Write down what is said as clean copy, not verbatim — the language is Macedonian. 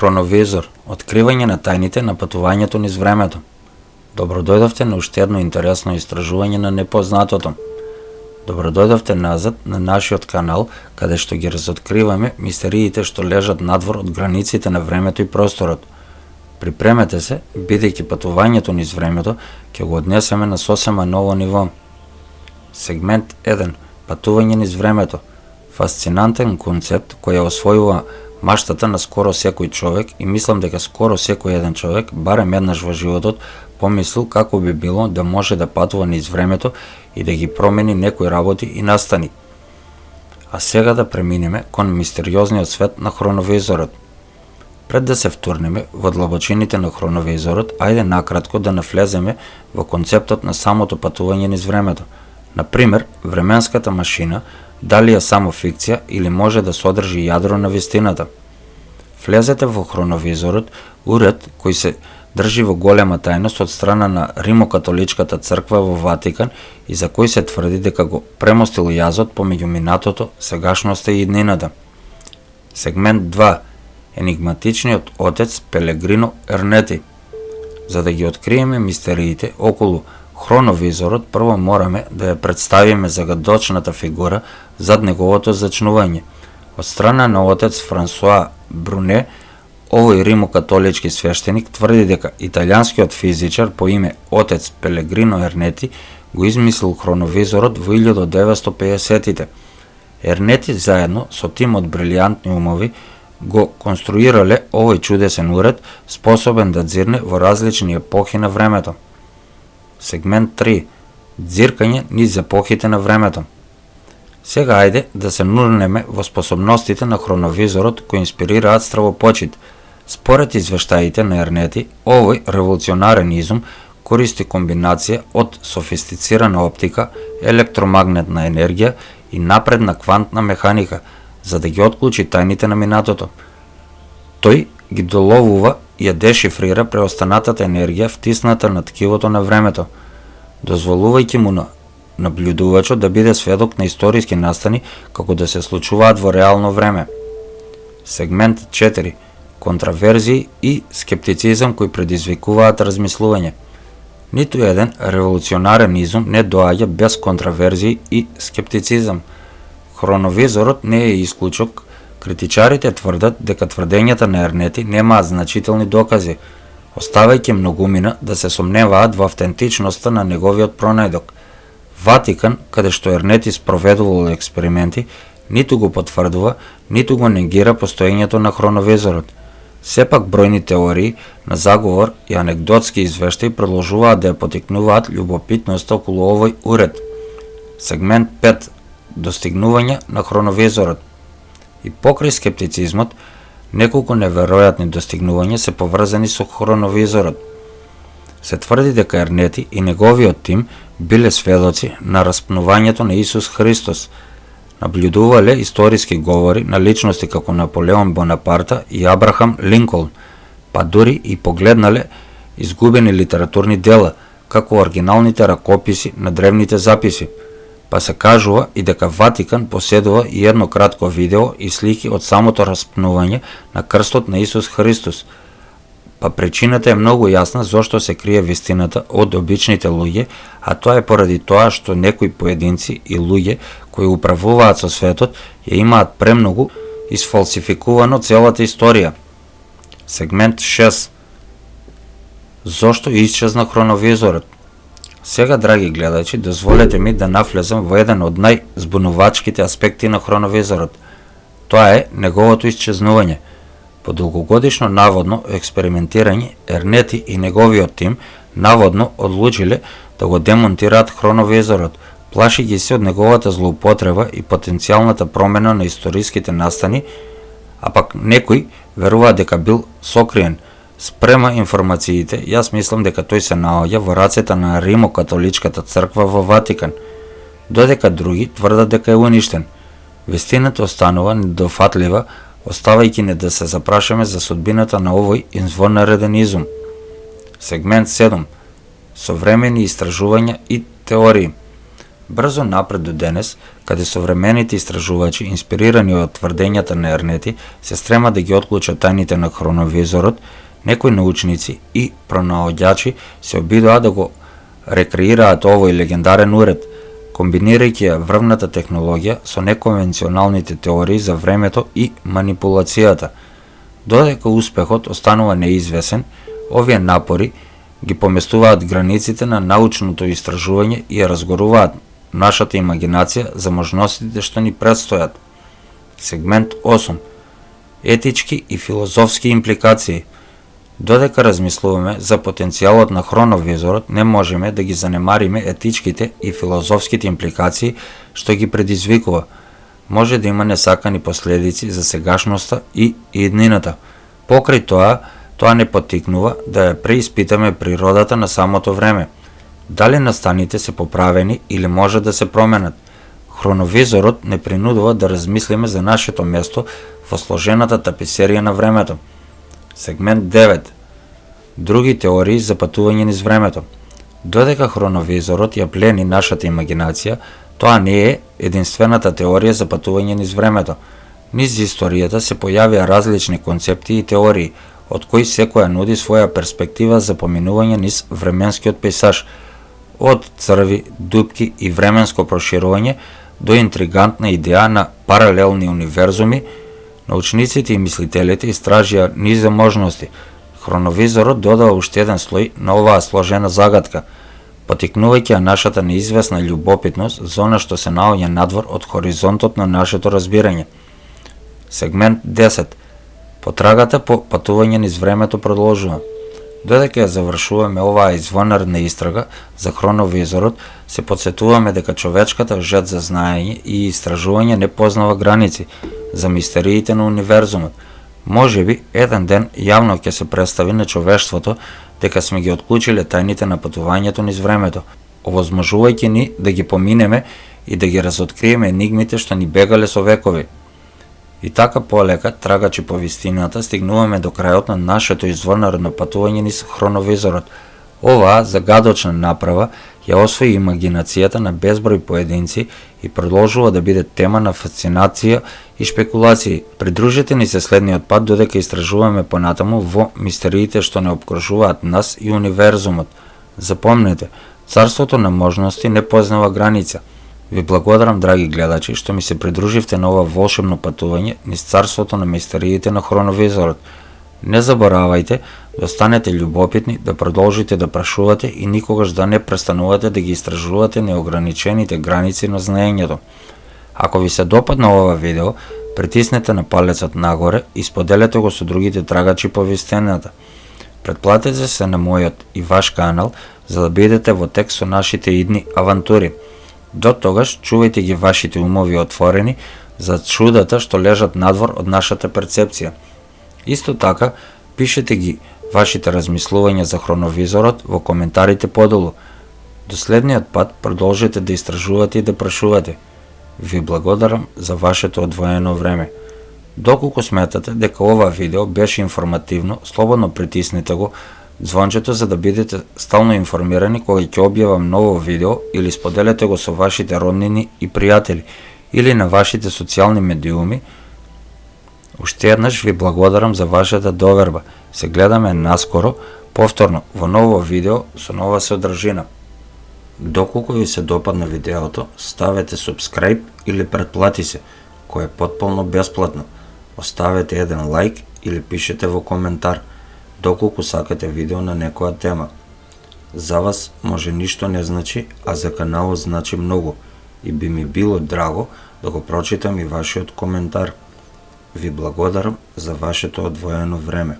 Хроновизор – откривање на тајните на патувањето низ времето. Добродојдовте на уште едно интересно истражување на непознатото. Добродојдовте назад на нашиот канал, каде што ги разоткриваме мистериите што лежат надвор од границите на времето и просторот. Припремете се, бидејќи патувањето низ времето ќе го однесеме на сосема ново ниво. Сегмент 1. Патување низ времето. Фасцинантен концепт кој ја освојува маштата на скоро секој човек и мислам дека скоро секој еден човек, барем еднаш во животот, помислил како би било да може да патува низ времето и да ги промени некои работи и настани. А сега да преминеме кон мистериозниот свет на хроновизорот. Пред да се втурнеме во длабочините на хроновизорот, ајде накратко да навлеземе во концептот на самото патување низ времето. Например, временската машина, дали е само фикција или може да содржи јадро на вистината. Влезете во хроновизорот, уред кој се држи во голема тајност од страна на Римокатоличката црква во Ватикан и за кој се тврди дека го премостил јазот помеѓу минатото, сегашноста и иднината. Сегмент 2. Енигматичниот отец Пелегрино Ернети. За да ги откриеме мистериите околу хроновизорот, прво мораме да ја представиме загадочната фигура зад неговото зачнување. Од страна на отец Франсуа Бруне, овој римокатолички свештеник тврди дека италијанскиот физичар по име отец Пелегрино Ернети го измислил хроновизорот во 1950-тите. Ернети заедно со тим од брилијантни умови го конструирале овој чудесен уред, способен да дзирне во различни епохи на времето. Сегмент 3. Дзиркање низ епохите на времето. Сега ајде да се нурнеме во способностите на хроновизорот кои инспирираат стравопочит. Според извештаите на Ернети, овој револуционарен изум користи комбинација од софистицирана оптика, електромагнетна енергија и напредна квантна механика, за да ги отклучи тајните на минатото. Тој ги доловува и ја дешифрира преостанатата енергија втисната на ткивото на времето, дозволувајќи му на наблюдувачот да биде сведок на историски настани како да се случуваат во реално време. Сегмент 4. Контраверзии и скептицизам кои предизвикуваат размислување. Ниту еден револуционарен изум не доаѓа без контраверзии и скептицизам. Хроновизорот не е исклучок. Критичарите тврдат дека тврдењата на Ернети немаат значителни докази, оставајќи многумина да се сомневаат во автентичноста на неговиот пронајдок. Ватикан, каде што Ернети спроведувал експерименти, ниту го потврдува, ниту го негира постоењето на хроновизорот. Сепак бројни теории на заговор и анекдотски извештаи продолжуваат да ја потикнуваат љубопитноста околу овој уред. Сегмент 5. Достигнување на хроновизорот. И покрај скептицизмот, неколку неверојатни достигнувања се поврзани со хроновизорот. Се тврди дека Ернети и неговиот тим биле сведоци на распнувањето на Исус Христос, наблюдувале историски говори на личности како Наполеон Бонапарта и Абрахам Линколн, па дури и погледнале изгубени литературни дела, како оригиналните ракописи на древните записи. Па се кажува и дека Ватикан поседува и едно кратко видео и слики од самото распнување на крстот на Исус Христос. Па причината е многу јасна зошто се крие вистината од обичните луѓе, а тоа е поради тоа што некои поединци и луѓе кои управуваат со светот ја имаат премногу изфалсификувано целата историја. Сегмент 6. Зошто исчезна хроновизорот? Сега, драги гледачи, дозволете ми да навлезам во еден од најзбунувачките аспекти на хроновизорот. Тоа е неговото исчезнување. По долгогодишно наводно експериментирање, Ернети и неговиот тим наводно одлучиле да го демонтираат хроновизорот, плашијќи се од неговата злоупотреба и потенцијалната промена на историските настани, а пак некој верува дека бил сокриен. Спрема информациите, јас мислам дека тој се наоѓа во рацете на Римокатоличката црква во Ватикан, додека други тврдат дека е уништен. Вистината останува недофатлива, оставајќи не да се запрашаме за судбината на овој извоннареден изум. Сегмент 7. Современи истражувања и теории. Брзо напред до денес, каде современите истражувачи, инспирирани од тврдењата на Ернети, се стремат да ги отклучат тајните на хроновизорот, некои научници и пронаоѓачи се обидоа да го рекреираат овој легендарен уред, комбинирајќи ја врвната технологија со неконвенционалните теории за времето и манипулацијата. Додека успехот останува неизвесен, овие напори ги поместуваат границите на научното истражување и ја разгоруваат нашата имагинација за можностите што ни предстојат. Сегмент 8. Етички и филозофски импликации. Додека размислуваме за потенцијалот на хроновизорот, не можеме да ги занемариме етичките и филозофските импликации што ги предизвикува. Може да има несакани последици за сегашноста и иднината. Покрај тоа не поттикнува да ја преиспитаме природата на самото време. Дали настаните се поправени или може да се променат? Хроновизорот не принудува да размислиме за нашето место во сложената таписерија на времето. Сегмент 9. Други теории за патување низ времето. Додека хроновизорот ја плени нашата имагинација, тоа не е единствената теорија за патување низ времето. Низ историјата се појавија различни концепти и теории, од кои секоја нуди своја перспектива за поминување низ временскиот пейсаж, од црви, дупки и временско проширување до интригантна идеја на паралелни универзуми. Научниците и мислителите истражија низ можности. Хроновизорот додава уште еден слој на оваа сложена загадка, потикнувајќи ја нашата неизвестна љубопитност за она што се наоѓа надвор од хоризонтот на нашето разбирање. Сегмент 10. Потрагата по патување низ времето продолжува. Додека ја завршуваме оваа извонредна истрага за хроновизорот, се подсетуваме дека човечката жет за знаење и истражување не познава граници за мистериите на универзумот. Можеби еден ден јавно ќе се представи на човештвото дека сме ги отклучиле тајните на патувањето низ времето, овозможувајќи ни да ги поминеме и да ги разоткриеме енигмите што ни бегале со векови. И така полека, трагачи по вистината, стигнуваме до крајот на нашето извонредно патување низ хроновизорот. Оваа загадочна направа ја освои имагинацијата на безброј поединци и продолжува да биде тема на фасцинација и шпекулации. Придружете ни се следниот пат додека истражуваме понатаму во мистериите што не обкружуваат нас и универзумот. Запомнете, царството на можности не познава граница. Ви благодарам, драги гледачи, што ми се придруживте на ова волшебно патување низ царството на мистериите на хроновизорот. Не заборавајте да станете љубопитни, да продолжите да прашувате и никогаш да не престанувате да ги истражувате неограничените граници на знаењето. Ако ви се допадна ова видео, притиснете на палецот нагоре и споделете го со другите трагачи по вистината. Претплатете се на мојот и ваш канал за да бидете во тек со нашите идни авантури. До тогаш чувајте ги вашите умови отворени за чудата што лежат надвор од нашата перцепција. Исто така, пишете ги вашите размислувања за хроновизорот во коментарите подолу. До следниот пат продолжете да истражувате и да прашувате. Ви благодарам за вашето одвоено време. Доколку сметате дека ова видео беше информативно, слободно притиснете го звончето за да бидете стално информирани кога ќе објавам ново видео или споделете го со вашите роднини и пријатели или на вашите социјални медиуми. Уште еднаш ви благодарам за вашата доверба. Се гледаме наскоро, повторно во ново видео со нова содржина. Доколку ви се допадна видеото, ставете subscribe или претплати се, кој е потполно бесплатно. Оставете еден лайк или пишете во коментар, доколку сакате видео на некоја тема. За вас може ништо не значи, а за каналот значи многу и би ми било драго да го прочитам и вашиот коментар. Ви благодарам за вашето одвоено време.